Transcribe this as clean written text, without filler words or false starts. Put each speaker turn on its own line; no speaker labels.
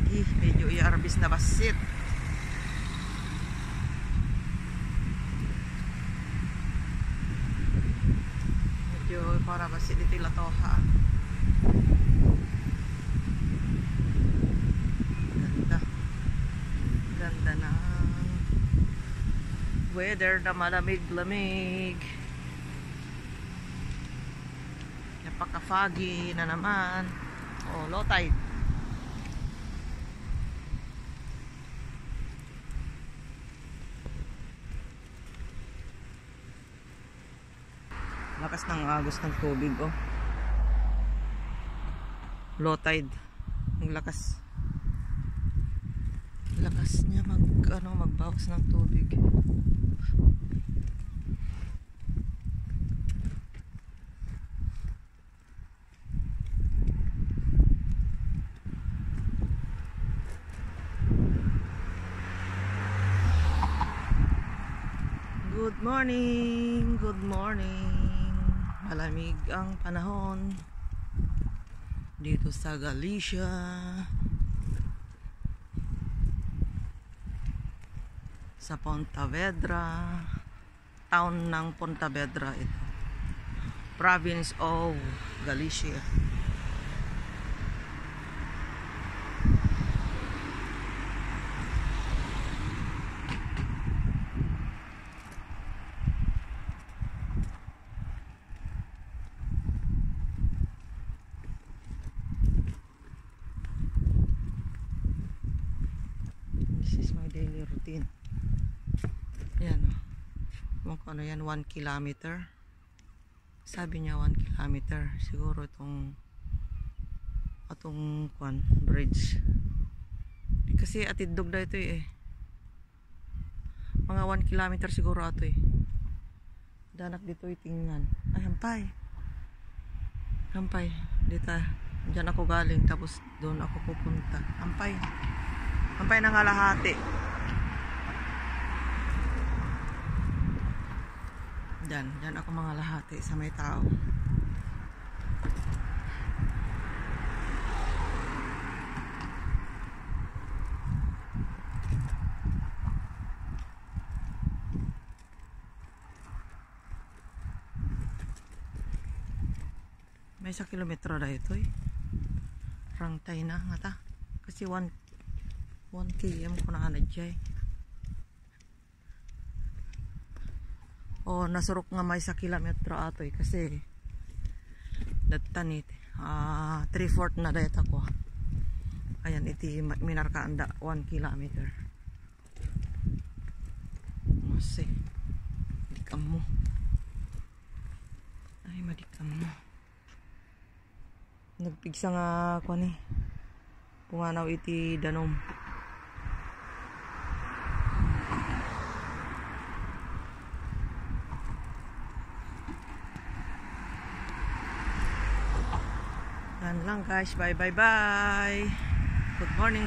foggy, medyo iarbis na basit. Medyo para basit dito ilatoha. Ganda na weather na malamig-lamig. Napaka-foggy na naman. Oh, low tide. Lakas ng agos ng tubig, oh. Low tide. Ang lakas. Lakas niya magbawas ng tubig. Good morning, good morning. Malamig ang panahon dito sa Galicia. Sa Pontevedra, town ng Pontevedra ito. Province of Galicia. This is my daily routine. Yan, oh. Ano yan, 1 kilometer. Sabi niya 1 kilometer. Siguro itong bridge. Kasi atidog na ito eh. Mga 1 kilometer siguro ato eh. Danak dito tingnan. Ay, hampay. Hampay. Dito. Diyan ako galing. Tapos doon ako pupunta. Hampay. Hampay ng kalahati. Diyan ako mga lahati sa may tao. May 1 kilometro na ito eh. Rangtay na nga ta. Kasi 1 km ko na anadjay. O nasurok nga may 1 kilometro ato eh. Kasi datanit 3/4 na dayat ako. Ayan iti minarkaanda 1 kilometer. Masi dikam mo. Ay madikam mo. Nagpigsa nga ako ni punganaw iti danom. Yan lang guys, bye. Good morning.